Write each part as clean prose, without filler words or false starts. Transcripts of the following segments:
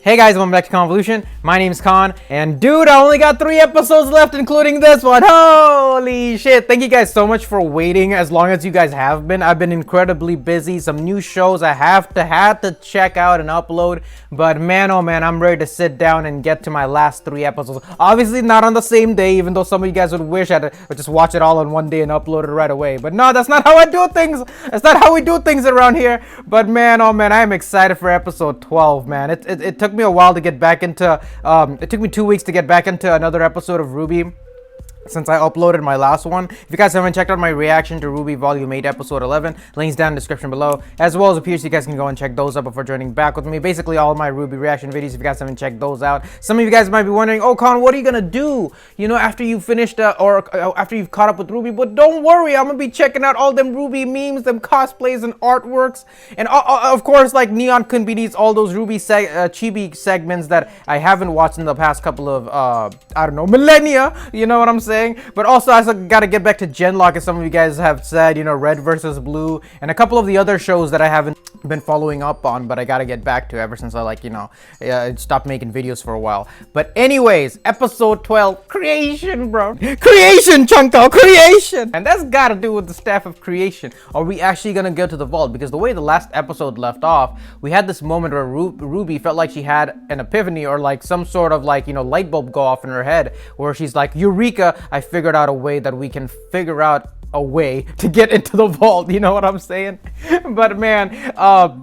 Hey guys, welcome back to Khanvolution. My name's Khan, and dude, I only got 3 episodes left, including this one. Holy shit. Thank you guys so much for waiting as long as you guys have been. I've been incredibly busy. Some new shows I had to check out and upload, but man, oh man, I'm ready to sit down and get to my last 3 episodes. Obviously not on the same day, even though some of you guys would wish I would just watch it all in one day and upload it right away. But no, that's not how I do things. That's not how we do things around here. But man, oh man, I am excited for episode 12, man. It took me a while to get back into it took me 2 weeks to get back into another episode of RWBY since I uploaded my last one. If you guys haven't checked out my reaction to RWBY Volume 8 Episode 11, links down in the description below, as well as up here, so you guys can go and check those out before joining back with me. Basically, all my RWBY reaction videos, if you guys haven't checked those out. Some of you guys might be wondering, oh, Con, what are you gonna do, you know, after you finished, after you've caught up with RWBY? But don't worry, I'm gonna be checking out all them RWBY memes, them cosplays and artworks, and of course, like Neon Convenies, all those RWBY chibi segments that I haven't watched in the past couple of, I don't know, millennia, you know what I'm saying? But also, I gotta get back to Genlock, as some of you guys have said, you know, Red versus Blue, and a couple of the other shows that I haven't been following up on, but I gotta get back to ever since I, like, you know, stopped making videos for a while. But anyways, episode 12, creation, bro. Creation, Chunko, creation! And that's gotta do with the staff of creation. Are we actually gonna go to the vault? Because the way the last episode left off, we had this moment where RWBY felt like she had an epiphany, or like some sort of, like, you know, light bulb go off in her head, where she's like, Eureka, I figured out a way that we can figure out a way to get into the vault, you know what I'm saying? But man,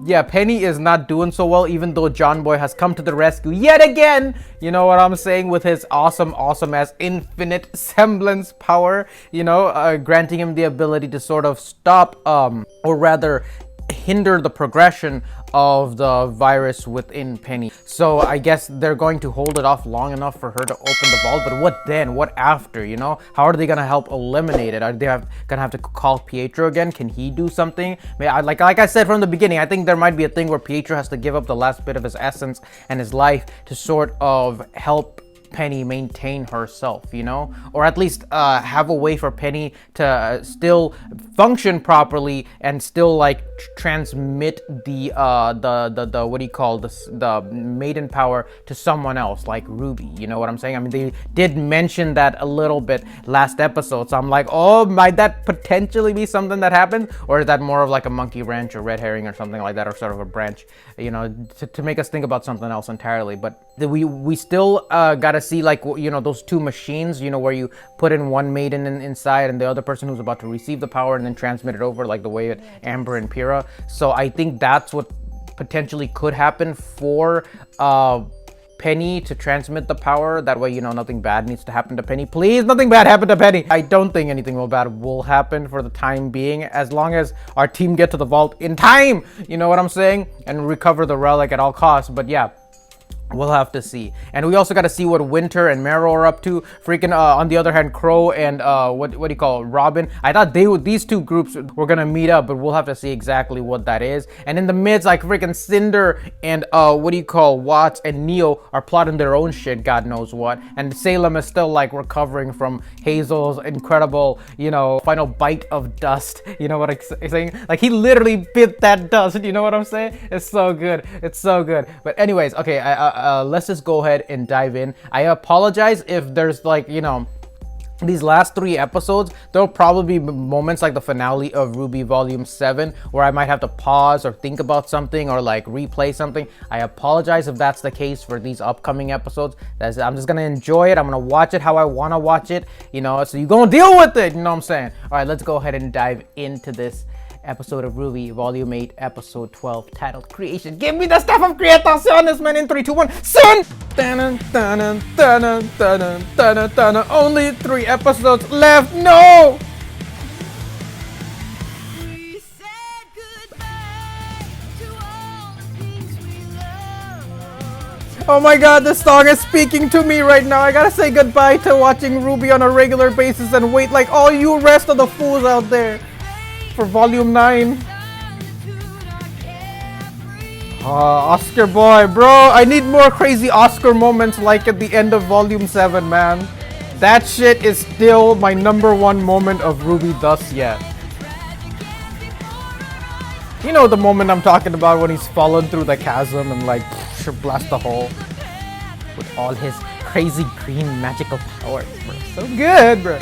yeah, Penny is not doing so well, even though John Boy has come to the rescue yet again, you know what I'm saying, with his awesome as infinite semblance power, you know, granting him the ability to sort of stop, or rather hinder the progression of the virus within Penny. So I guess they're going to hold it off long enough for her to open the vault, but what then? What after, you know? How are they gonna help eliminate it? Are they gonna have to call Pietro again? Can he do something? Like I said from the beginning, I think there might be a thing where Pietro has to give up the last bit of his essence and his life to sort of help Penny maintain herself, you know, or at least have a way for Penny to still function properly and still like transmit the what do you call this, the maiden power to someone else, like RWBY, you know what I'm saying? I mean, they did mention that a little bit last episode, so I'm like, oh, might that potentially be something that happens, or is that more of like a monkey wrench or red herring or something like that, or sort of a branch, you know, to make us think about something else entirely? But we still gotta see, like, you know, those 2 machines, you know, where you put in one maiden inside and the other person who's about to receive the power and then transmit it over, like the way at Amber and Pyrrha. So I think that's what potentially could happen for Penny to transmit the power. That way, you know, nothing bad needs to happen to Penny. Please, nothing bad happen to Penny. I don't think anything bad will happen for the time being, as long as our team get to the vault in time, you know what I'm saying, and recover the relic at all costs. But yeah, we'll have to see. And we also got to see what Winter and Marrow are up to. Freaking, on the other hand, Crow and, what do you call it, Robin. I thought these 2 groups were going to meet up, but we'll have to see exactly what that is. And in the midst, like, freaking Cinder and, what do you call, Watts and Neo are plotting their own shit, God knows what. And Salem is still, like, recovering from Hazel's incredible, you know, final bite of dust. You know what I'm saying? Like, he literally bit that dust, you know what I'm saying? It's so good. It's so good. But anyways, okay, let's just go ahead and dive in. I apologize if there's, like, you know, these last 3 episodes, there'll probably be moments like the finale of RWBY Volume 7 where I might have to pause or think about something or like replay something. I apologize if that's the case for these upcoming episodes. I'm just gonna enjoy it. I'm gonna watch it how I wanna watch it, you know, so you're gonna deal with it, you know what I'm saying? All right, let's go ahead and dive into this episode of RWBY Volume 8 Episode 12, titled Creation. Give me the stuff of creationes, man, in 3, 2, 1, son! Only 3 episodes left, no! Oh my god, this song is speaking to me right now. I gotta say goodbye to watching RWBY on a regular basis and wait like all you rest of the fools out there for Volume 9. Oscar boy, bro, I need more crazy Oscar moments like at the end of Volume 7, man. That shit is still my #1 moment of RWBY thus yet. You know the moment I'm talking about when he's fallen through the chasm and like should blast the hole with all his crazy green magical powers, bro. So good, bro.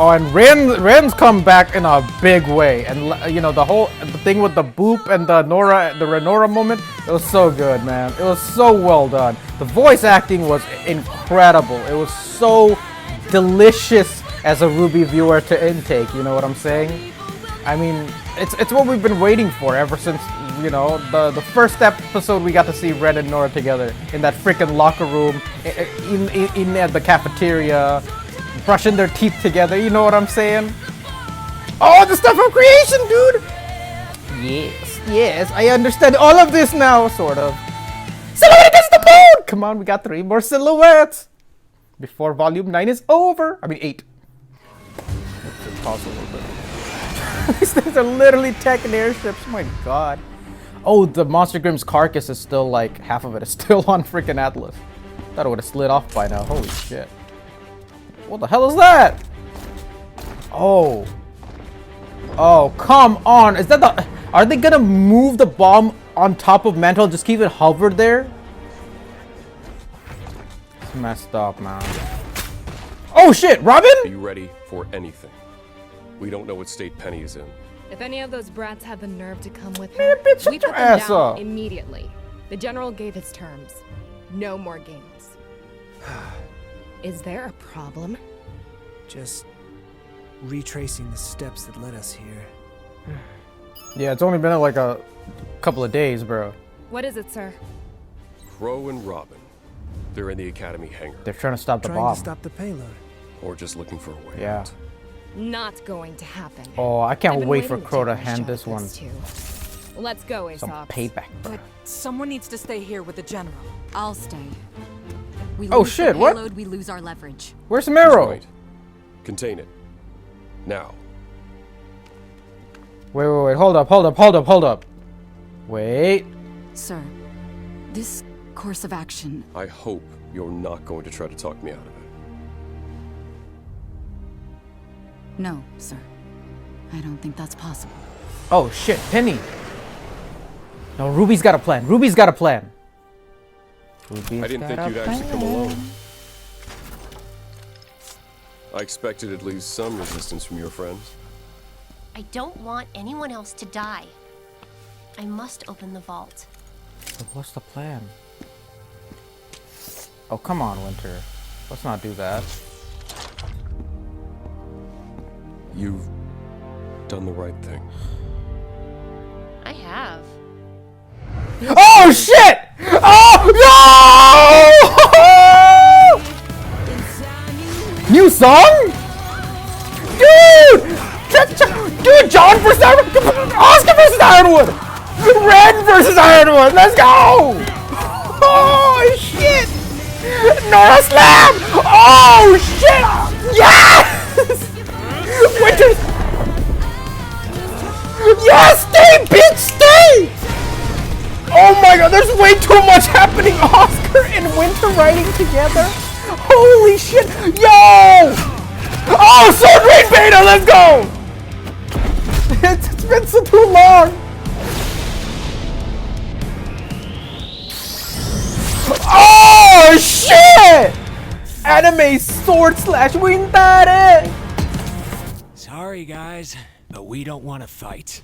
Oh, and Ren's come back in a big way, and you know the thing with the boop and the Renora moment. It was so good, man. It was so well done. The voice acting was incredible. It was so delicious as a RWBY viewer to intake. You know what I'm saying? I mean, it's what we've been waiting for ever since, you know, the first episode we got to see Red and Nora together in that freaking locker room, in the cafeteria, brushing their teeth together. You know what I'm saying? Oh, the stuff of creation, dude! Yes, I understand all of this now, sort of. Silhouette against the moon! Come on, we got 3 more silhouettes before volume 9 is over. I mean 8. It's impossible, but these things are literally tech and airships. Oh my god. Oh, the Monster Grimm's carcass is still like, half of it is still on freaking Atlas. Thought it would have slid off by now. Holy shit. What the hell is that? Oh. Oh, come on. Is that the... Are they gonna move the bomb on top of Mantle? Just keep it hovered there? It's messed up, man. Oh shit, Robin? Are you ready for anything? We don't know what state Penny is in. If any of those brats have the nerve to come with Man, her, bitch, shut we your put them ass down up. immediately. The general gave his terms. No more games. Is there a problem? Just retracing the steps that led us here. Yeah, it's only been like a couple of days, bro. What is it, sir? Crow and Robin. They're in the Academy hangar. They're trying to stop the Trying bomb. to stop the payload. Or just looking for a way Yeah. out. Not going to happen. Oh, I I've can't been wait for waiting Crow to take my hand shot this at one too. Let's go, some Aesop. payback, bro. But someone needs to stay here with the general. I'll stay. We Oh, lose shit, the what? payload, we lose our leverage. Where's He's Marrow? right. Contain it. Now. Wait, hold up. Wait. Sir, this course of action, I hope you're not going to try to talk me out of it. no, sir. I don't think that's possible. Oh shit, Penny. No, Ruby's got a plan. Ruby's got a plan. I didn't think you'd actually come alone. I expected at least some resistance from your friends. I don't want anyone else to die. I must open the vault. So what's the plan? Oh, come on, Winter. Let's not do that. You've done the right thing. I have. Oh shit! Oh no! New song? Dude! Dude, John versus Oscar versus Ironwood! Red versus Ironwood! Let's go! Oh shit! Nora Slam! Oh shit! Yes! Winter! Yes! Stay, bitch! Stay! Oh my god, there's way too much happening! Oscar and Winter riding together? Holy shit! Yo! Oh, Sword Rain Beta, let's go! It's been so too long! Oh shit! Anime sword slash Wintare! Sorry, guys, but we don't want to fight.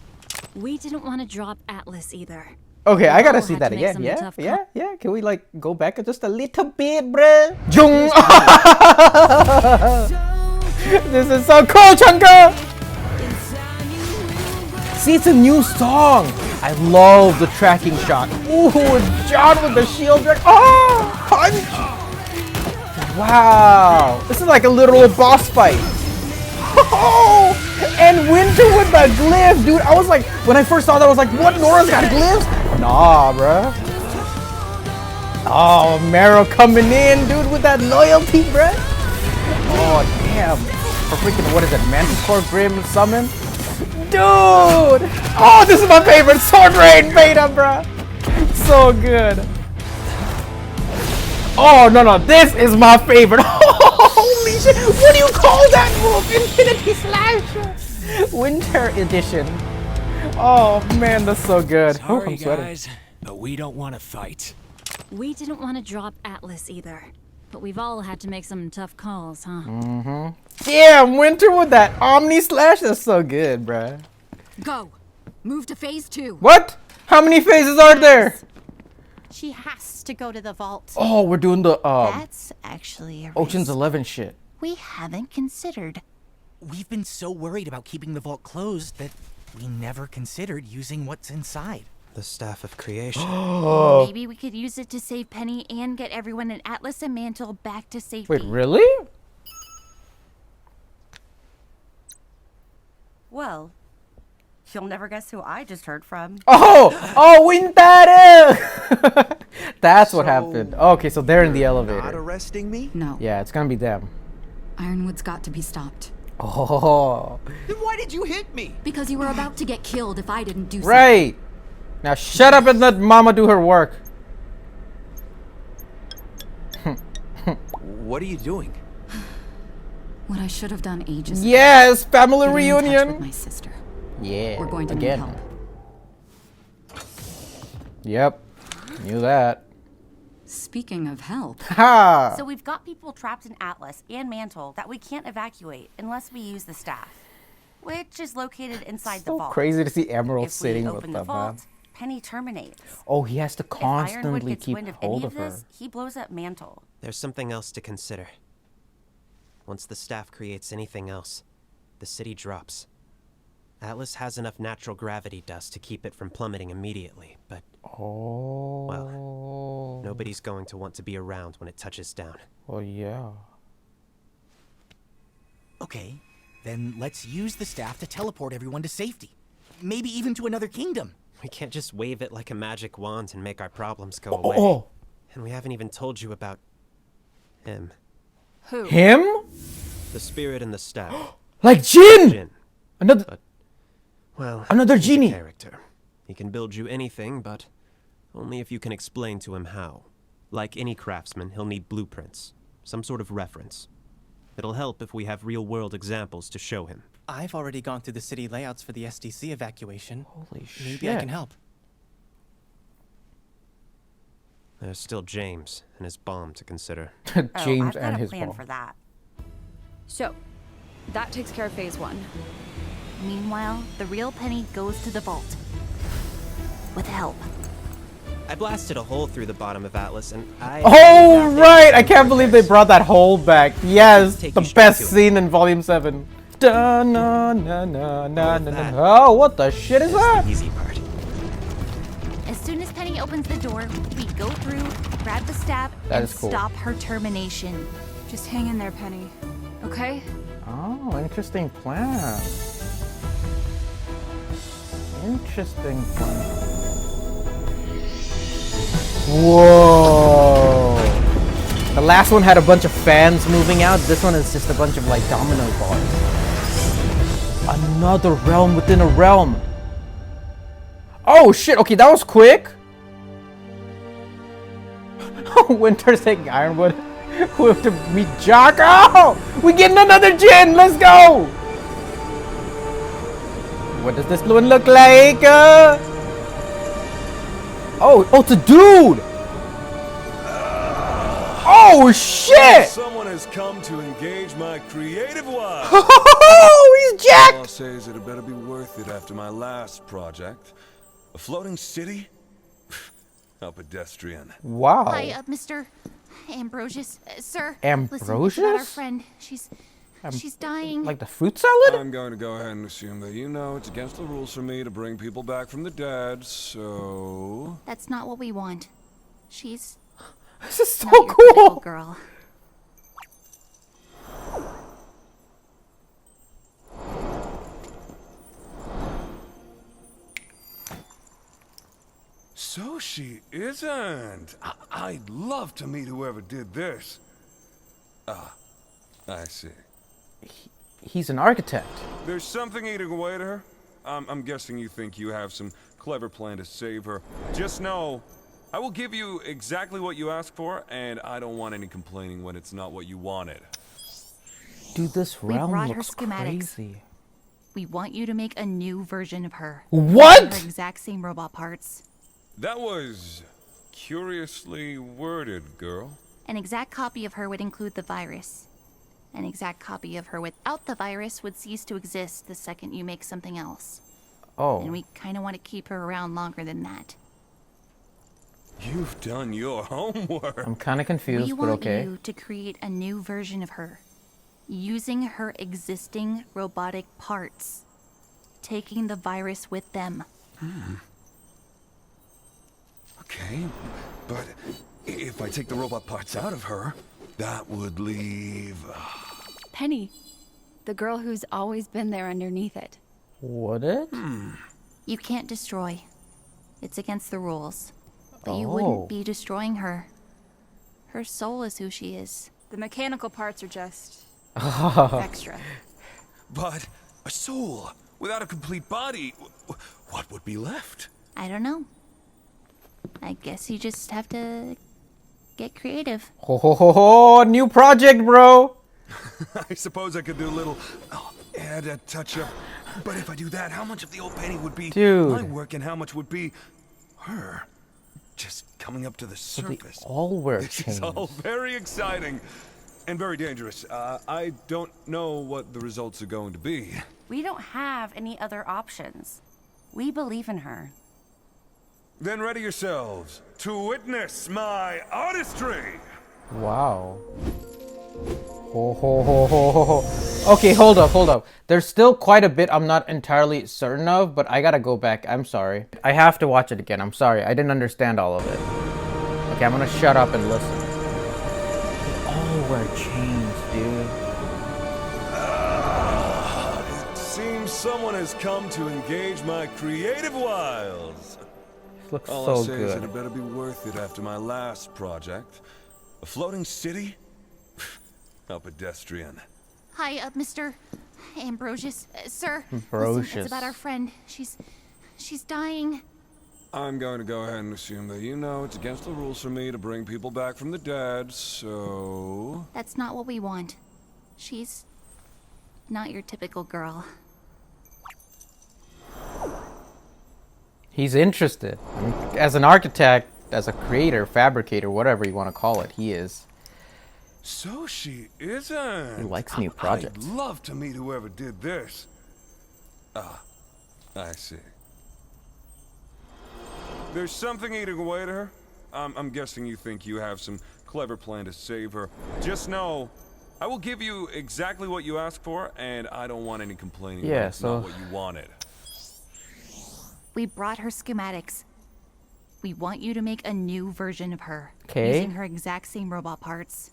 We didn't want to drop Atlas either. Okay, I gotta all see had that to make again. some Yeah, tough yeah, yeah. Can we like go back just a little bit, bruh? Jung! This is so cool, Chunka! See, it's a new song. I love the tracking shot. Ooh, John with the shield. Oh, punch! Wow, this is like a literal boss fight. Oh, and Winter with the glyph, dude. I was like, when I first saw that, I was like, what? Nora's got glyphs? Nah, bruh. Oh, Marrow coming in, dude, with that loyalty, bruh. Oh, damn. For freaking, what is it? Manticore Grim Summon? Dude! Oh, this is my favorite Sword Rain Beta, bruh. So good. Oh, no, this is my favorite. Holy shit. What do you call that move? Infinity Slash. Winter Edition. Oh man, that's so good. Oh, Sorry, I'm sweating. guys, but we don't want to fight. We didn't want to drop Atlas either. But we've all had to make some tough calls, huh? Damn, Winter with that Omni Slash. That's so good, bruh. Go. Move to phase 2. What? How many phases are there? She has to go to the vault. Oh, we're doing the That's actually a Ocean's risk 11 shit. we haven't considered. We've been so worried about keeping the vault closed that we never considered using what's inside. The Staff of Creation. Maybe we could use it to save Penny and get everyone in Atlas and Mantle back to safety. Wait, really? Well, you'll never guess who I just heard from. Oh, Wintare! That's what happened. Okay, so they're in the elevator. Not arresting me? No. Yeah, it's gonna be them. Ironwood's got to be stopped. Oh, Then why did you hit me? Because you were about to get killed if I didn't do something. right. Now shut up and let Mama do her work. What are you doing? What I should have done ages ago. Yes, family Getting in touch with reunion. my sister. Yeah, We're going to again. need help. Yep, knew that. Speaking of help, Ha! So we've got people trapped in Atlas and Mantle that we can't evacuate unless we use the staff, which is located inside the So vault. crazy to see Emerald If sitting we with open them. the vault, Penny terminates. Oh, he has to If Ironwood constantly gets keep wind of hold any of of her. this, he blows up Mantle. There's something else to consider. Once the staff creates anything else, the city drops. Atlas has enough natural gravity dust to keep it from plummeting immediately, but Oh. well, nobody's going to want to be around when it touches down. Oh yeah. Okay, then let's use the staff to teleport everyone to safety. Maybe even to another kingdom. We can't just wave it like a magic wand and make our problems go away. Oh, And we haven't even told you about him. who? him? The spirit and the staff. Like Jin! Jin. Another. Well, Another he's a genie. character. He can build you anything, but only if you can explain to him how. Like any craftsman, he'll need blueprints, some sort of reference. It'll help if we have real-world examples to show him. I've already gone through the city layouts for the SDC evacuation. Holy shit. Maybe I can help. There's still James and his bomb to consider. James I've got and a his plan ball. for that. So, that takes care of phase 1. Meanwhile, the real Penny goes to the vault. With help. I blasted a hole through the bottom of Atlas, and Oh right! I can't believe they brought that hole back. Yes, Take the you straight best to it. scene in Volume 7. Da na na na na na na. Oh, what the shit is that? The easy part. As soon as Penny opens the door, we go through, grab the staff, That and is cool. stop her termination. Just hang in there, Penny. Okay? Oh, interesting plan. Interesting plan. Whoa! The last one had a bunch of fans moving out. This one is just a bunch of like domino bars. Another realm within a realm. Oh shit! Okay, that was quick. Winter's taking Ironwood. We have to meet Jocko. We getting another Jin. Let's go. What does this one look like? Oh, it's a dude. Oh shit! Someone has come to engage my creative wife. Oh, he's jacked. All I'll say is it better be worth it after my last project. A floating city? How pedestrian. Wow. Hi, Mr. Ambrosius. Sir. Listen, it's about our Ambrosius? friend. She's dying. Like the fruit salad? I'm going to go ahead and assume that you know it's against the rules for me to bring people back from the dead, so... That's not what we want. She's This is so not your typical cool. girl. So she isn't. I'd love to meet whoever did this. Ah, I see. He's an architect. There's something eating away at her. I'm guessing you think you have some clever plan to save her. Just know, I will give you exactly what you asked for, and I don't want any complaining when it's not what you wanted. Dude, this We realm brought her looks schematics. crazy. We want you to make a new version of her. What? Using her exact same robot parts. That was curiously worded, girl. An exact copy of her would include the virus. An exact copy of her without the virus would cease to exist the second you make something else. Oh. And we kind of want to keep her around longer than that. You've done your homework. I'm kind of confused, We but want okay. you to create a new version of her, using her existing robotic parts, taking the virus with them. Okay, but if I take the robot parts out of her, that would leave... Penny, the girl who's always been there underneath it. Would it? You can't destroy. It's against the rules. But you Oh. wouldn't be destroying her. Her soul is who she is. The mechanical parts are just Oh. extra. But a soul without a complete body, what would be left? I don't know. I guess you just have to get creative. Ho ho ho ho! New project, bro. I suppose I could do a little add a touch-up. But if I do that, how much of the old painting would be my Dude. work and how much would be her? Just coming up to the So they surface. all wear This chains. is all very exciting and very dangerous. I don't know what the results are going to be. We don't have any other options. We believe in her. Then ready yourselves to witness my artistry. Wow. Ho ho ho ho ho ho. Okay, hold up. There's still quite a bit I'm not entirely certain of, but I gotta go back. I'm sorry. I have to watch it again. I'm sorry. I didn't understand all of it. Okay, I'm gonna shut up and listen. They all wear chains, dude. It seems someone has come to engage my creative wiles. This looks All I'll so say is that good. it better be worth it after my last project. A floating city? How pedestrian. Hi, Mr. Ambrosius. Sir, Ambrosius. listen, it's about our friend. She's dying. I'm going to go ahead and assume that you know it's against the rules for me to bring people back from the dead, so... That's not what we want. She's not your typical girl. He's interested. I mean, as an architect, as a creator, fabricator, whatever you want to call it, he is. So she isn't. He likes new projects. I'd love to meet whoever did this. Ah, I see. There's something eating away at her. I'm guessing you think you have some clever plan to save her. Just know, I will give you exactly what you asked for, and I don't want any complaining. Yeah, when it's so- not what you wanted. We brought her schematics. We want you to make a new version of her. 'Kay. Using her exact same robot parts.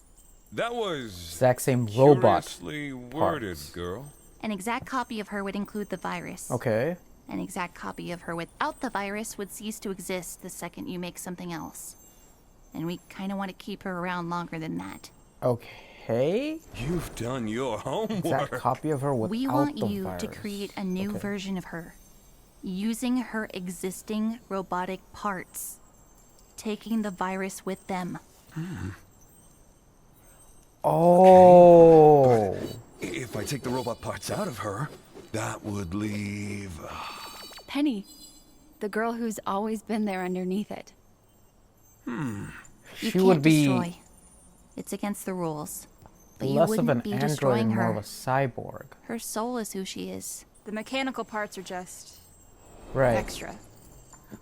That was Exact same robot curiously worded, parts. girl. An exact copy of her would include the virus. Okay. An exact copy of her without the virus would cease to exist the second you make something else. And we kind of want to keep her around longer than that. Okay. You've done your homework. Exact copy of her without We want the you virus. to create a new Okay. version of her. Using her existing robotic parts. Taking the virus with them. Oh. If I take the robot parts out of her, that would leave... Penny, the girl who's always been there underneath it. You She can't would be destroy. It's against the rules. But you less of wouldn't an be android destroying and more her. of a cyborg. Her soul is who she is. The mechanical parts are just Right. extra.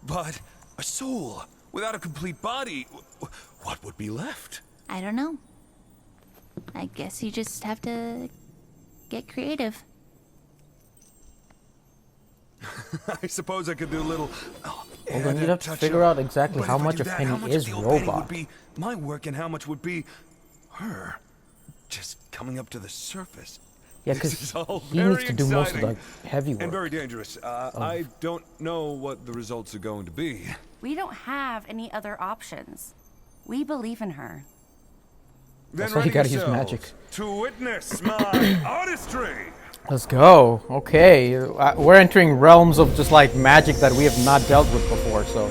But a soul without a complete body, what would be left? I don't know. I guess you just have to get creative. I suppose I could do a little... Well, then you'd have to figure out exactly how much of Penny is robot. Would be my work and how much would be her? Just coming up to the surface. Yeah, This because is all he needs very to do most of the exciting heavy work. and very dangerous. I don't know what the results are going to be. We don't have any other options. We believe in her. That's Then why you ready gotta use yourselves magic. to witness my artistry. Let's go. Okay, we're entering realms of just like magic that we have not dealt with before, so.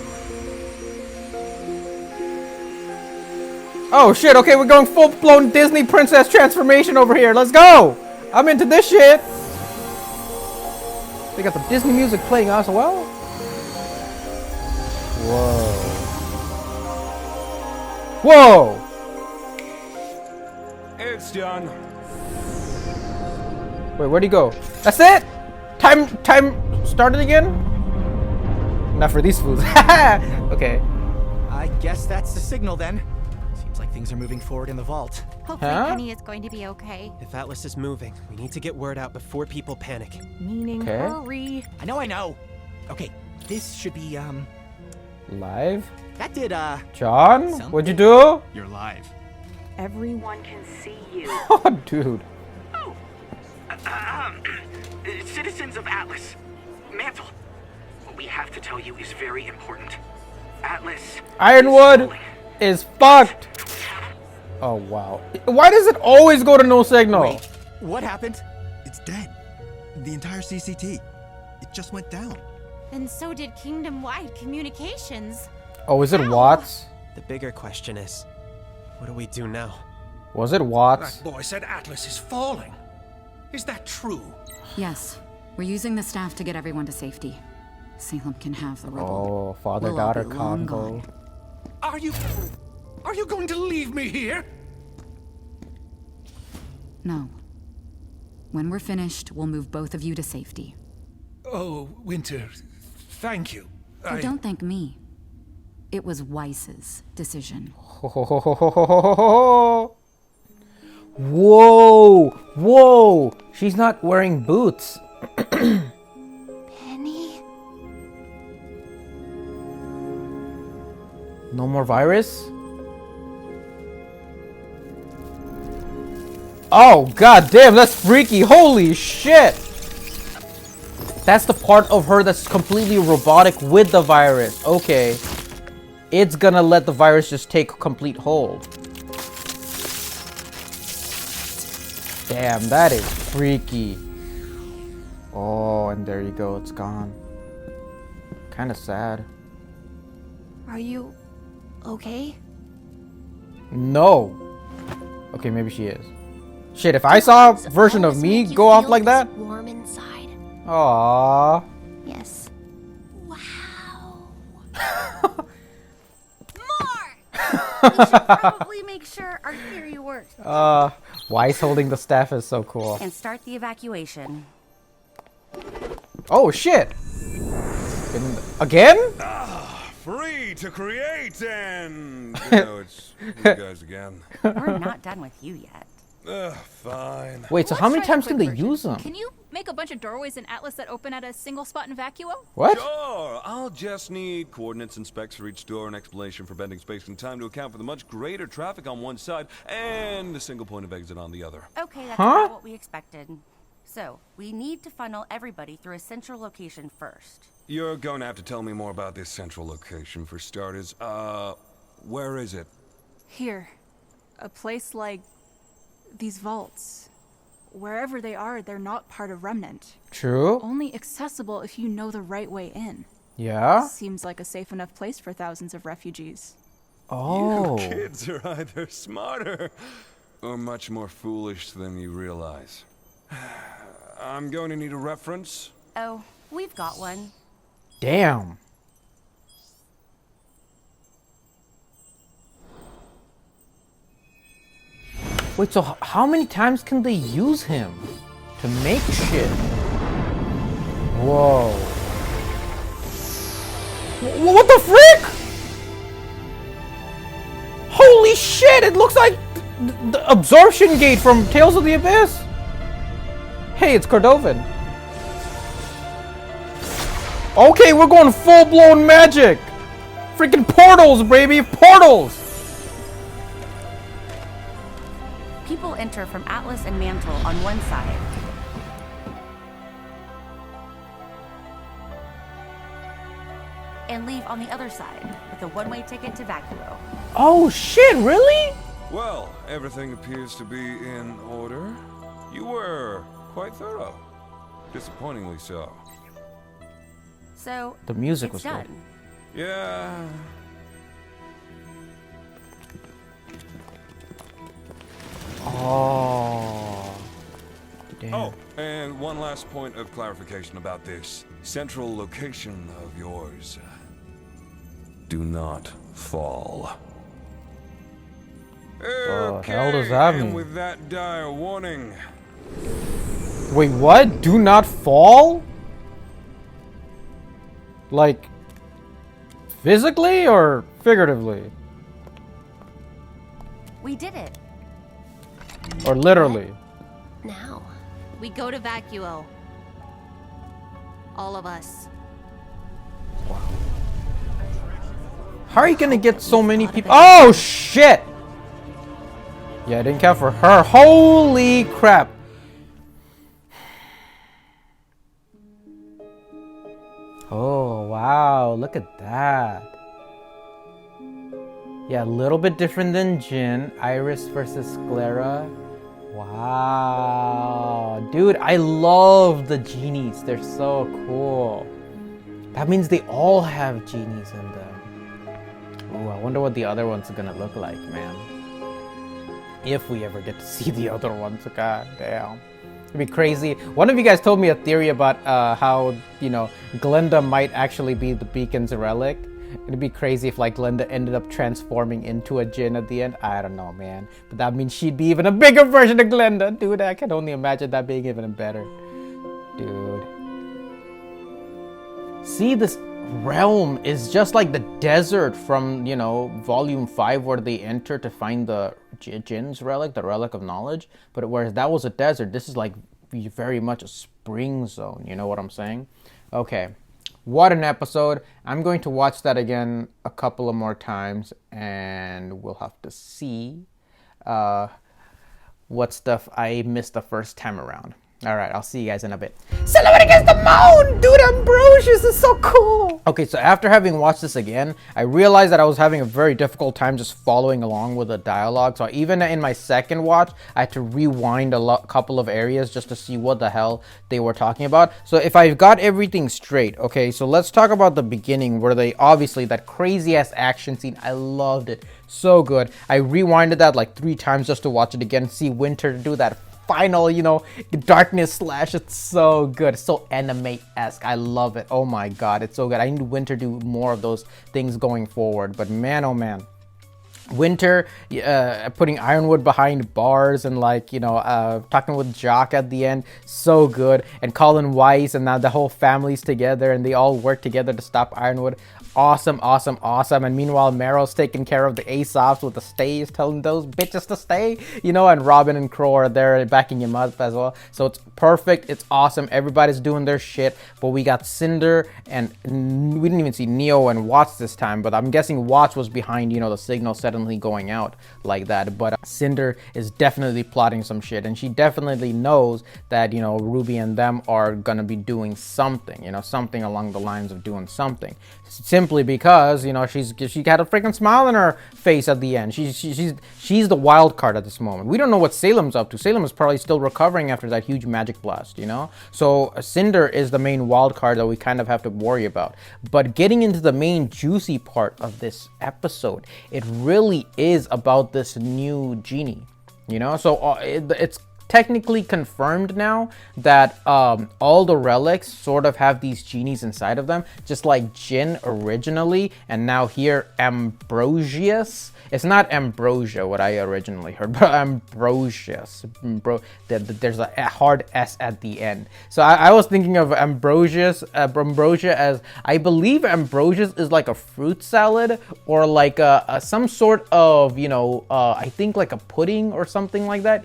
Oh shit, okay, we're going full-blown Disney princess transformation over here. Let's go! I'm into this shit. They got the Disney music playing as well. Whoa. Whoa! It's done. Wait, where'd he go? That's it? Time started again? Not for these fools. Okay. I guess that's the signal then. Seems like things are moving forward in the vault. Hopefully Huh? Penny is going to be okay. If Atlas is moving, we need to get word out before people panic. Meaning Okay. hurry. I know. Okay, this should be, Live? that did, John? Something. What'd you do? You're live. Everyone can see you. Oh, dude. Citizens of Atlas, Mantle, what we have to tell you is very important. Atlas. Ironwood is fucked. Oh, wow. Why does it always go to no signal? Wait, what happened? It's dead. The entire CCT. It just went down. And so did kingdom-wide communications. Oh, is it Watts? The bigger question is, what do we do now? Was it Watts? That boy said Atlas is falling. Is that true? Yes. We're using the staff to get everyone to safety. Salem can have the rubble. Oh, father-daughter We'll all be long combo. gone. Are you going to leave me here? No. When we're finished, we'll move both of you to safety. Oh, Winter, thank you. Oh, don't thank me. It was Weiss's decision. Whoa! Whoa! She's not wearing boots. Penny? No more virus? Oh, god damn, that's freaky. Holy shit! That's the part of her that's completely robotic with the virus. Okay. It's gonna let the virus just take complete hold. Damn, that is freaky. Oh, and there you go, it's gone. Kinda sad. Are you okay? No. Okay, maybe she is. Shit, if I saw a version of me go off like that. Warm inside. Aww. Yes. We should probably make sure our theory works. Weiss holding the staff is so cool. And start the evacuation. Oh shit! Again? Free to create and... You know, it's you guys again. We're not done with you yet. Fine. Wait, so how many times can they use them? Can you make a bunch of doorways in Atlas that open at a single spot in Vacuo? What? Sure. I'll just need coordinates and specs for each door, an explanation for bending space and time to account for the much greater traffic on one side and a single point of exit on the other. Okay, that's about what we expected. So, we need to funnel everybody through a central location first. You're going to have to tell me more about this central location for starters. Where is it? Here. A place like these vaults. Wherever they are, they're not part of Remnant. True. Only accessible if you know the right way in. Yeah? Seems like a safe enough place for thousands of refugees. Oh. You kids are either smarter or much more foolish than you realize. I'm going to need a reference. Oh, we've got one. Damn. Wait, so how many times can they use him to make shit? Whoa. What the frick? Holy shit, it looks like the absorption gate from Tales of the Abyss. Hey, it's Cordovan. Okay, we're going full-blown magic. Freaking portals, baby, portals. People enter from Atlas and Mantle on one side. And leave on the other side with a one-way ticket to Vacuo. Oh shit, really? Well, everything appears to be in order. You were quite thorough. Disappointingly so. So, The music it's was done. good. Yeah. Oh. Damn. Oh, and one last point of clarification about this central location of yours. Do not fall. The hell does that and mean? with that dire warning. Wait, what? Do not fall? Like, physically or figuratively? We did it. Or literally? Now, we go to Vacuo. All of us. How are you gonna get so many people? Oh, shit! Yeah, I didn't count for her. Holy crap! Oh, wow. Look at that. Yeah, a little bit different than Jin. Iris versus Sclera. Wow. Dude, I love the genies. They're so cool. That means they all have genies in them. Ooh, I wonder what the other ones are gonna look like, man. If we ever get to see the other ones. God damn. It'd be crazy. One of you guys told me a theory about how, you know, Glinda might actually be the Beacon's relic. It'd be crazy if, like, Glinda ended up transforming into a Jin at the end. I don't know, man. But that means she'd be even a bigger version of Glinda. Dude, I can only imagine that being even better. Dude. See, this realm is just like the desert from, you know, Volume 5 where they enter to find the Jin's relic, the Relic of Knowledge. But whereas that was a desert, this is like very much a spring zone. You know what I'm saying? Okay. What an episode. I'm going to watch that again a couple of more times and we'll have to see what stuff I missed the first time around. Alright, I'll see you guys in a bit. Celebrate against the moon! Dude, Ambrosius is so cool! Okay, so after having watched this again, I realized that I was having a very difficult time just following along with the dialogue. So even in my second watch, I had to rewind a couple of areas just to see what the hell they were talking about. So if I've got everything straight, okay, so let's talk about the beginning where they obviously, that crazy ass action scene, I loved it. So good. I rewinded that like 3 times just to watch it again, see Winter do that final, you know, darkness slash. It's so good. It's so anime-esque. I love it. Oh my god, it's so good. I need Winter to do more of those things going forward. But man, oh man. Winter putting Ironwood behind bars and, like, you know, talking with Jock at the end, so good. And Colin Weiss, and now the whole family's together and they all work together to stop Ironwood. Awesome, awesome, awesome. And meanwhile, Meryl's taking care of the Aesops with the stays, telling those bitches to stay, you know, and Robin and Crow are there backing him up as well. So it's perfect. It's awesome. Everybody's doing their shit. But we got Cinder, and we didn't even see Neo and Watts this time, but I'm guessing Watts was behind, you know, the signal suddenly going out like that. But Cinder is definitely plotting some shit, and she definitely knows that, you know, Ruby and them are gonna be doing something, you know, something along the lines of doing something. Simply because, you know, she had a freaking smile on her face at the end. She's the wild card at this moment. We don't know what Salem's up to. Salem is probably still recovering after that huge magic blast, you know? So Cinder is the main wild card that we kind of have to worry about. But getting into the main juicy part of this episode, it really is about this new Genie, you know? So it's technically confirmed now that all the relics sort of have these genies inside of them, just like Jin originally, and now here Ambrosius. It's not Ambrosia, what I originally heard, but Ambrosius. There's a hard S at the end. So I was thinking of Ambrosia as, I believe Ambrosius is like a fruit salad or like some sort of, you know, I think like a pudding or something like that.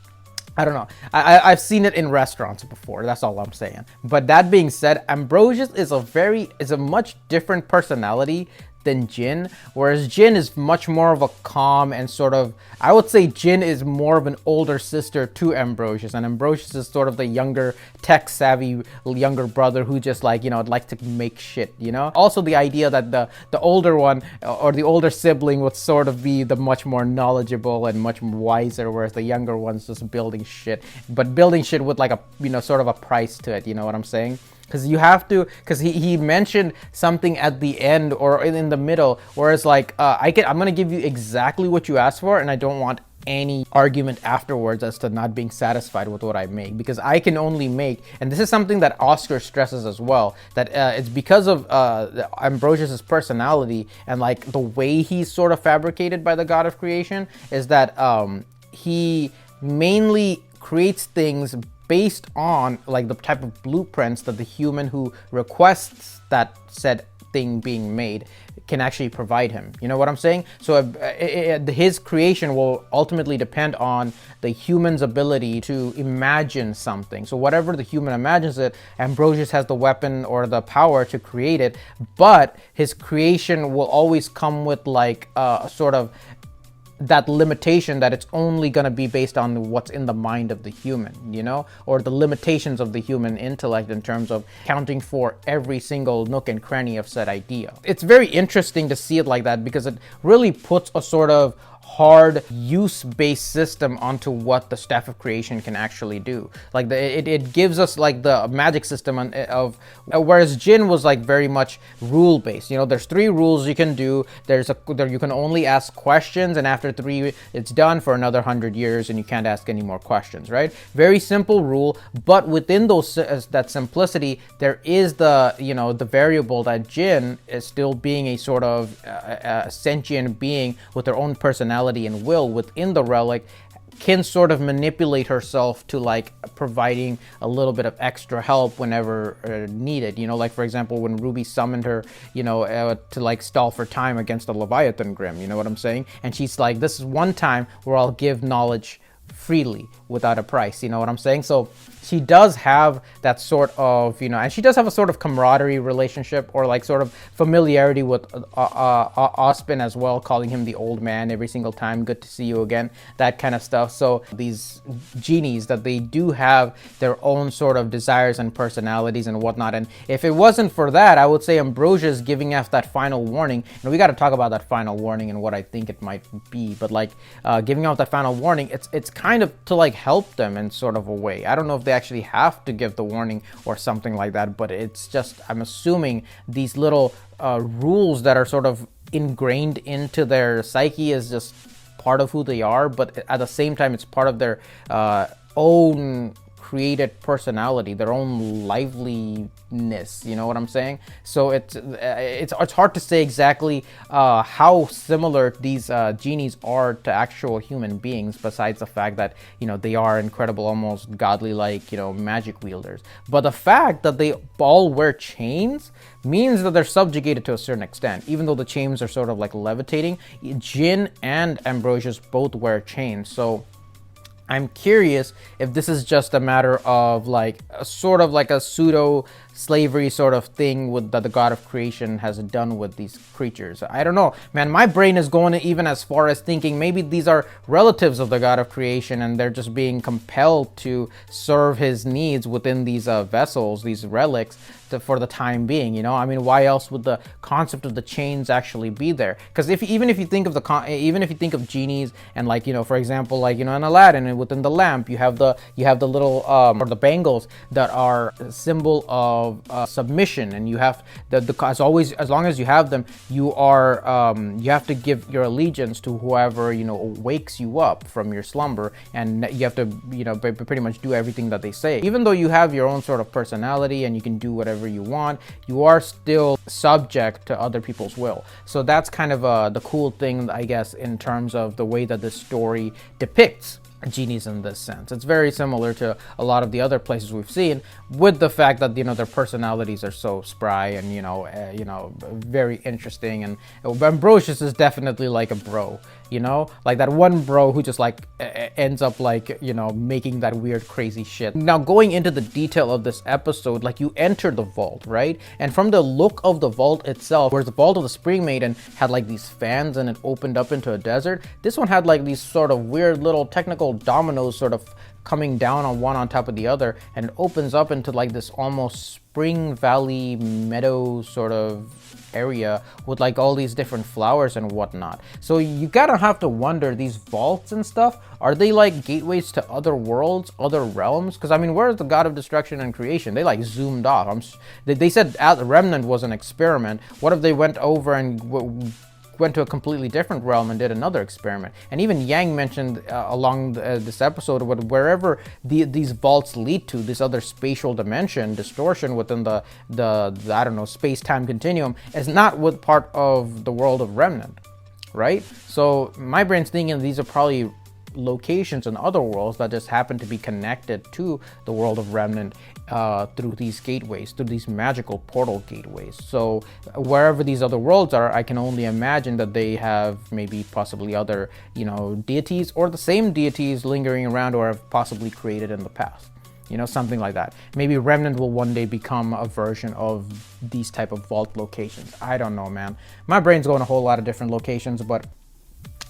I don't know. I've seen it in restaurants before. That's all I'm saying. But that being said, Ambrosius is a much different personality than Jin, whereas Jin is much more of a calm and sort of, I would say Jin is more of an older sister to Ambrosius, and Ambrosius is sort of the younger, tech-savvy younger brother who just, like, you know, likes to make shit, you know? Also the idea that the older one, or the older sibling, would sort of be the much more knowledgeable and much wiser, whereas the younger one's just building shit, but building shit with like a, you know, sort of a price to it, you know what I'm saying? Because you have to, because he mentioned something at the end or in the middle where it's like, I'm going to give you exactly what you asked for, and I don't want any argument afterwards as to not being satisfied with what I make, because I can only make, and this is something that Oscar stresses as well, that it's because of Ambrosius's personality and like the way he's sort of fabricated by the god of creation, is that he mainly creates things based on like the type of blueprints that the human who requests that said thing being made can actually provide him. You know what I'm saying? So his creation will ultimately depend on the human's ability to imagine something. So whatever the human imagines it, Ambrosius has the weapon or the power to create it, but his creation will always come with like a sort of that limitation that it's only going to be based on what's in the mind of the human, you know, or the limitations of the human intellect in terms of counting for every single nook and cranny of said idea. It's very interesting to see it like that, because it really puts a sort of hard use-based system onto what the Staff of Creation can actually do. Like it gives us like the magic system of whereas Jin was like very much rule-based. You know, there's 3 rules you can do. You can only ask questions, and after 3 it's done for another 100 years, and you can't ask any more questions, right? Very simple rule, but within those that simplicity, there is the, you know, the variable that Jin is still being a sort of sentient being with their own personality and will within the relic, can sort of manipulate herself to like providing a little bit of extra help whenever needed. You know, like for example, when Ruby summoned her, you know, to like stall for time against the Leviathan Grim, you know what I'm saying? And she's like, this is one time where I'll give knowledge freely without a price, you know what I'm saying? So she does have that sort of, you know, and she does have a sort of camaraderie relationship, or like sort of familiarity with Ospin as well, calling him the old man every single time, good to see you again, that kind of stuff. So these genies, that they do have their own sort of desires and personalities and whatnot. And if it wasn't for that, I would say Ambrosius giving us that final warning, and we got to talk about that final warning and what I think it might be, but like giving out that final warning, it's kind of to like help them in sort of a way. I don't know if they actually have to give the warning or something like that, but it's just, I'm assuming these little rules that are sort of ingrained into their psyche is just part of who they are, but at the same time it's part of their own created personality, their own liveliness, you know what I'm saying? So it's hard to say exactly how similar these genies are to actual human beings, besides the fact that, you know, they are incredible, almost godly like, you know, magic wielders. But the fact that they all wear chains means that they're subjugated to a certain extent. Even though the chains are sort of like levitating, Jin and Ambrosius both wear chains. So I'm curious if this is just a matter of like a sort of like a pseudo slavery sort of thing with that the god of creation has done with these creatures. I don't know, man. My brain is going even as far as thinking maybe these are relatives of the god of creation, and they're just being compelled to serve his needs within these vessels, these relics, for the time being. You know, I mean, why else would the concept of the chains actually be there? Because even if you think of genies, and like, you know, for example, like, you know, in Aladdin and within the lamp, you have the little or the bangles that are a symbol of submission, and you have as long as you have them, you have to give your allegiance to whoever, you know, wakes you up from your slumber, and you have to, you know, pretty much do everything that they say. Even though you have your own sort of personality and you can do whatever you want, you are still subject to other people's will. So that's kind of the cool thing, I guess, in terms of the way that this story depicts genies in this sense. It's very similar to a lot of the other places we've seen, with the fact that, you know, their personalities are so spry and, you know, very interesting. And Ambrosius is definitely like a bro, you know, like that one bro who just like ends up like, you know, making that weird crazy shit. Now, going into the detail of this episode, like, you enter the vault, right? And from the look of the vault itself, whereas the vault of the Spring Maiden had like these fans and it opened up into a desert, this one had like these sort of weird little technical dominoes sort of coming down on one on top of the other, and it opens up into like this almost Spring Valley meadow sort of area with like all these different flowers and whatnot. So you gotta have to wonder, these vaults and stuff, are they like gateways to other worlds, other realms? Because I mean, where's the god of destruction and creation? They like zoomed off. They said Remnant was an experiment. What if they went over and went to a completely different realm and did another experiment. And even Yang mentioned along this episode, wherever these vaults lead to, this other spatial dimension, distortion within the I don't know, space-time continuum, is not with part of the world of Remnant, right? So my brain's thinking these are probably locations in other worlds that just happen to be connected to the world of Remnant through these gateways, through these magical portal gateways. So wherever these other worlds are, I can only imagine that they have maybe possibly other, you know, deities, or the same deities lingering around, or have possibly created in the past. You know, something like that. Maybe Remnant will one day become a version of these type of vault locations. I don't know, man. My brain's going a whole lot of different locations, but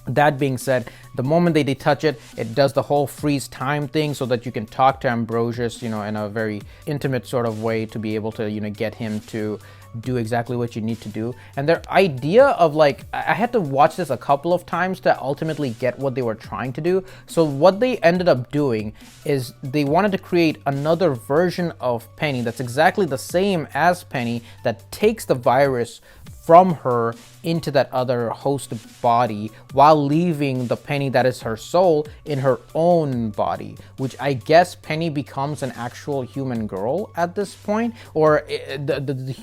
that being said, the moment they touch it, it does the whole freeze time thing so that you can talk to Ambrosius, you know, in a very intimate sort of way to be able to, you know, get him to do exactly what you need to do. And their idea of, like, I had to watch this a couple of times to ultimately get what they were trying to do. So what they ended up doing is they wanted to create another version of Penny that's exactly the same as Penny, that takes the virus from her into that other host body while leaving the Penny that is her soul in her own body, which I guess Penny becomes an actual human girl at this point, or the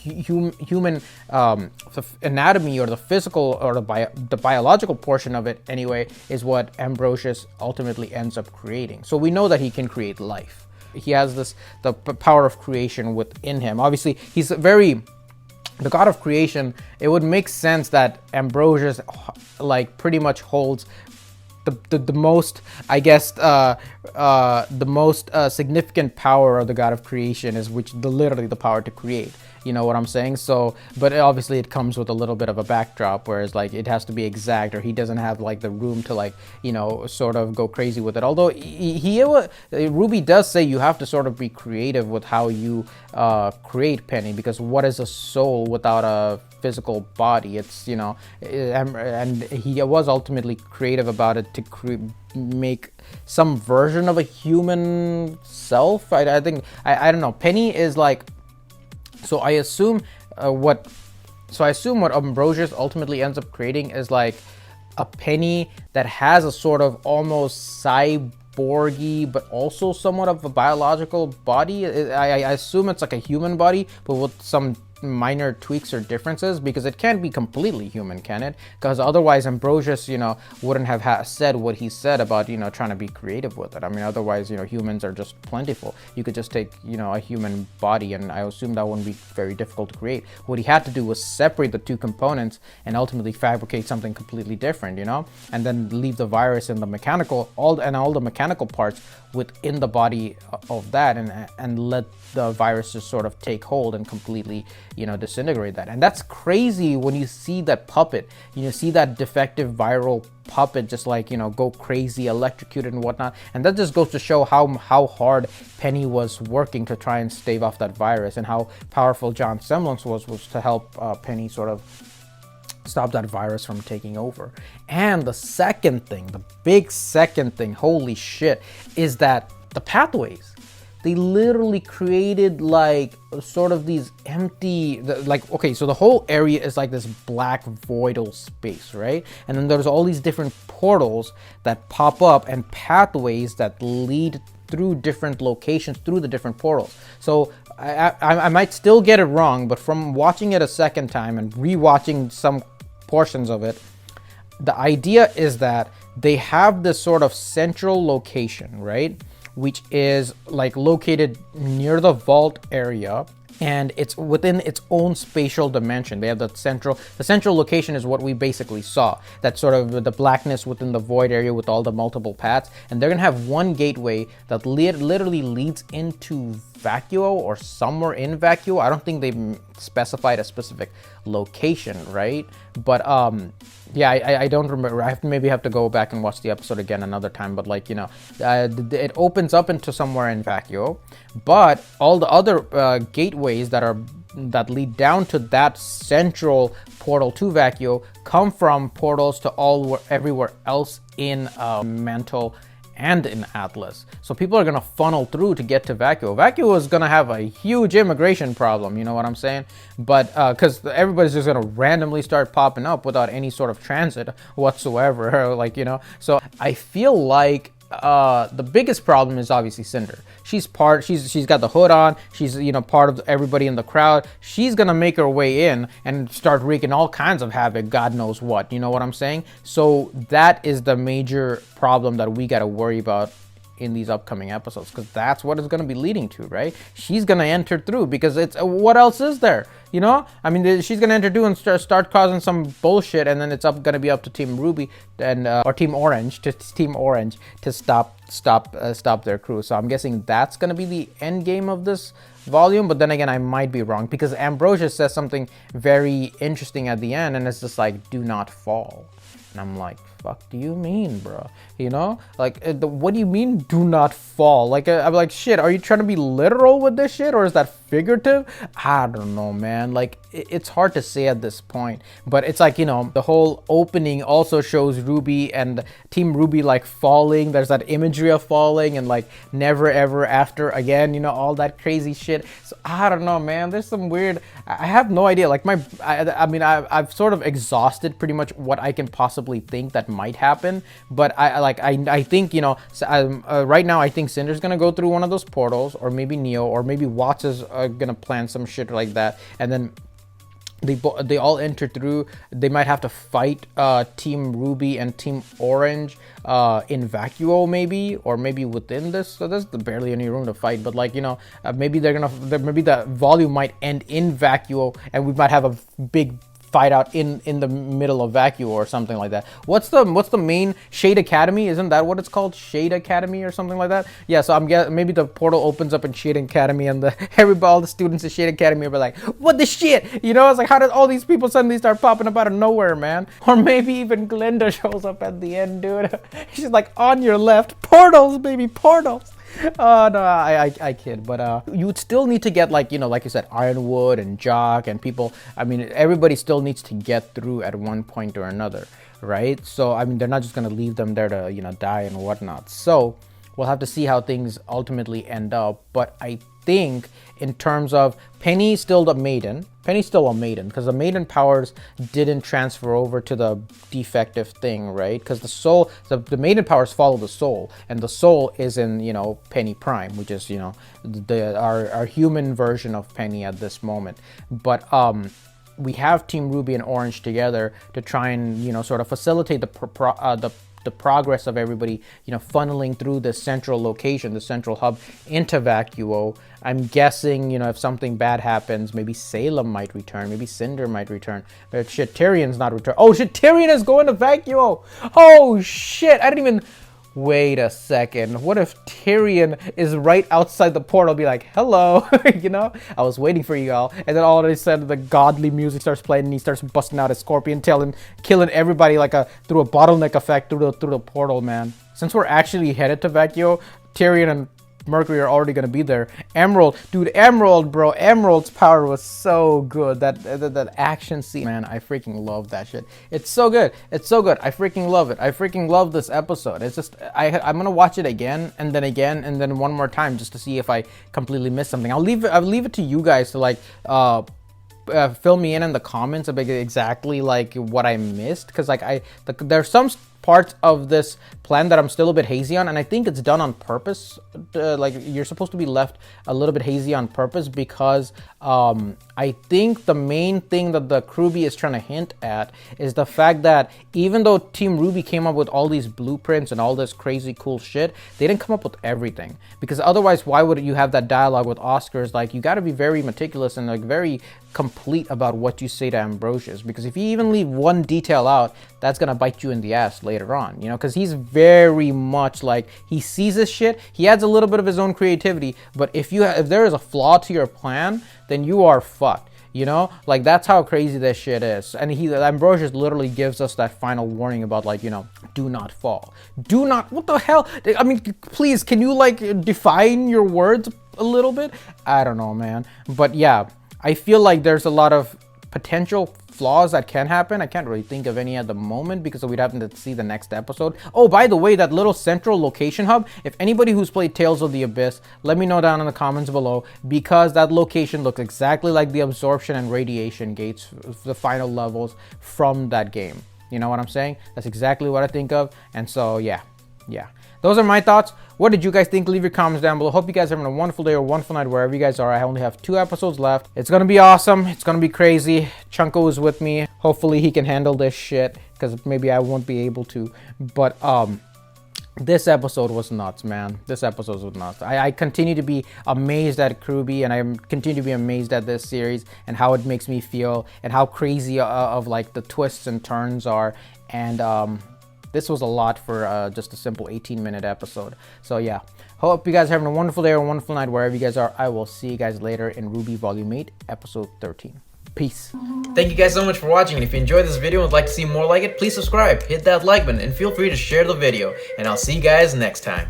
human anatomy, or the physical, or the biological portion of it anyway, is what Ambrosius ultimately ends up creating. So we know that he can create life. He has the power of creation within him. Obviously, he's the god of creation. It would make sense that Ambrosius, like, pretty much holds the most, I guess, the most significant power of the god of creation, is literally the power to create. You know what I'm saying? So, but obviously it comes with a little bit of a backdrop, whereas, like, it has to be exact, or he doesn't have, like, the room to, like, you know, sort of go crazy with it. Although RWBY does say you have to sort of be creative with how you create Penny, because what is a soul without a physical body? It's, you know, and he was ultimately creative about it to make some version of a human self. I think I don't know. Penny is like, so I assume what Ambrosius ultimately ends up creating is like a Penny that has a sort of almost cyborgy, but also somewhat of a biological body. I assume it's like a human body, but with some minor tweaks or differences, because it can't be completely human, can it? Because otherwise Ambrosius, you know, wouldn't have said what he said about, you know, trying to be creative with it. I mean, otherwise, you know, humans are just plentiful. You could just take, you know, a human body, and I assume that wouldn't be very difficult to create. What he had to do was separate the two components and ultimately fabricate something completely different, you know, and then leave the virus in the mechanical, all the mechanical parts within the body of that, and let the virus just sort of take hold and completely, you know, disintegrate that. And that's crazy when you see that puppet, you see that defective viral puppet just, like, you know, go crazy, electrocuted and whatnot. And that just goes to show how hard Penny was working to try and stave off that virus, and how powerful John's semblance was to help Penny sort of stop that virus from taking over. And the second thing, the big second thing, holy shit, is that the pathways. They literally created, like, sort of these empty, like, okay, so the whole area is like this black voidal space, right? And then there's all these different portals that pop up, and pathways that lead through different locations, through the different portals. So I might still get it wrong, but from watching it a second time and rewatching some portions of it, the idea is that they have this sort of central location, right, which is, like, located near the vault area, and it's within its own spatial dimension. They have the central location is what we basically saw, that sort of the blackness within the void area with all the multiple paths. And they're gonna have one gateway that literally leads into Vacuo, or somewhere in Vacuo. I don't think they specified a specific location, right? But yeah, I don't remember. I maybe have to go back and watch the episode again another time. But, like, you know, it opens up into somewhere in Vacuo, but all the other gateways that lead down to that central portal to Vacuo come from portals to everywhere else in Mantle and in Atlas. So people are gonna funnel through to get to Vacuo. Vacuo is gonna have a huge immigration problem, you know what I'm saying? But because everybody's just gonna randomly start popping up without any sort of transit whatsoever, like, you know. So I feel like the biggest problem is obviously Cinder. She's got the hood on, she's, you know, part of everybody in the crowd. She's gonna make her way in and start wreaking all kinds of havoc, God knows what, you know what I'm saying? So that is the major problem that we gotta worry about in these upcoming episodes, because that's what it's going to be leading to, right? She's going to enter through, because it's what else is there, you know? I mean, she's going to enter through and start causing some bullshit, and then it's going to be up to Team RWBY and or Team Orange to stop their crew. So I'm guessing that's going to be the end game of this volume. But then again, I might be wrong, because Ambrosius says something very interesting at the end, and it's just like, do not fall. And I'm like, fuck do you mean, bro? You know, like, what do you mean do not fall? Like, I'm like, shit, are you trying to be literal with this shit, or is that figurative? I don't know, man. Like, it's hard to say at this point, but it's like, you know, the whole opening also shows RWBY and Team RWBY like falling. There's that imagery of falling and like never ever after again, you know, all that crazy shit. So I don't know, man. There's some weird, I have no idea. Like I mean, I've sort of exhausted pretty much what I can possibly think that might happen, but I think, you know, right now I think Cinder's gonna go through one of those portals, or maybe Neo, or maybe Watts is gonna plan some shit like that, and then they all enter through. They might have to fight Team RWBY and Team Orange in Vacuo, maybe, or maybe within this. So there's barely any room to fight, but like, you know, maybe maybe the volume might end in Vacuo, and we might have a big fight out in the middle of Vacuo or something like that. What's the main Shade Academy? Isn't that what it's called? Shade Academy or something like that? Yeah, so I'm guessing maybe the portal opens up in Shade Academy, and all the students in Shade Academy will be like, what the shit? You know, it's like, how did all these people suddenly start popping up out of nowhere, man? Or maybe even Glinda shows up at the end, dude. She's like, on your left, portals, baby, portals. No, I kid, but you would still need to get, like, you know, like you said, Ironwood and Jock and people. I mean, everybody still needs to get through at one point or another, right? So I mean, they're not just gonna leave them there to, you know, die and whatnot. So we'll have to see how things ultimately end up. But I think in terms of Penny's still a maiden, because the maiden powers didn't transfer over to the defective thing, right? Because the soul, the maiden powers follow the soul, and the soul is in, you know, Penny Prime, which is, you know, our human version of Penny at this moment. But we have Team RWBY and Orange together to try and, you know, sort of facilitate the progress of everybody, you know, funneling through the central location, the central hub into Vacuo. I'm guessing, you know, if something bad happens, maybe Salem might return, maybe Cinder might return, but shit, Tyrion's not return. Oh shit, Tyrion is going to Vacuo. Oh shit, I didn't even, wait a second. What if Tyrion is right outside the portal, be like, hello, you know, I was waiting for you all, and then all of a sudden the godly music starts playing, and he starts busting out a scorpion tail and killing everybody like through a bottleneck effect through the portal, man. Since we're actually headed to Vacuo, Tyrion and Mercury are already gonna be there. Emerald, dude, Emerald, bro, Emerald's power was so good. That action scene, man, I freaking love that shit. It's so good. It's so good. I freaking love it. I freaking love this episode. It's just, I'm gonna watch it again, and then one more time, just to see if I completely missed something. I'll leave it to you guys to like fill me in the comments about exactly like what I missed, because like there's some parts of this plan that I'm still a bit hazy on, and I think it's done on purpose. Like, you're supposed to be left a little bit hazy on purpose, because I think the main thing that the Crewbie is trying to hint at is the fact that even though Team RWBY came up with all these blueprints and all this crazy cool shit, they didn't come up with everything, because otherwise why would you have that dialogue with Oscar's like, you got to be very meticulous and like very complete about what you say to Ambrosius, because if you even leave one detail out, that's gonna bite you in the ass later on, you know, because he's very much like, he sees this shit, he adds a little bit of his own creativity, but if there is a flaw to your plan, then you are fucked, you know, like that's how crazy this shit is. And Ambrosius literally gives us that final warning about, like, you know, do not fall, do not, what the hell, I mean, please, can you like define your words a little bit? I don't know, man, but yeah, I feel like there's a lot of potential flaws that can happen. I can't really think of any at the moment because we'd have to see the next episode. Oh, by the way, that little central location hub, if anybody who's played Tales of the Abyss, let me know down in the comments below, because that location looks exactly like the absorption and radiation gates, the final levels from that game. You know what I'm saying? That's exactly what I think of. And so yeah. Those are my thoughts. What did you guys think? Leave your comments down below. Hope you guys are having a wonderful day or wonderful night wherever you guys are. I only have 2 episodes left. It's gonna be awesome. It's gonna be crazy. Chunko is with me. Hopefully he can handle this shit, because maybe I won't be able to. But this episode was nuts, man. This episode was nuts. I continue to be amazed at RWBY, and I continue to be amazed at this series and how it makes me feel and how crazy of like the twists and turns are. And this was a lot for just a simple 18-minute episode. So yeah, hope you guys are having a wonderful day or a wonderful night wherever you guys are. I will see you guys later in RWBY Volume 8, Episode 13. Peace. Thank you guys so much for watching, and if you enjoyed this video and would like to see more like it, please subscribe, hit that like button, and feel free to share the video. And I'll see you guys next time.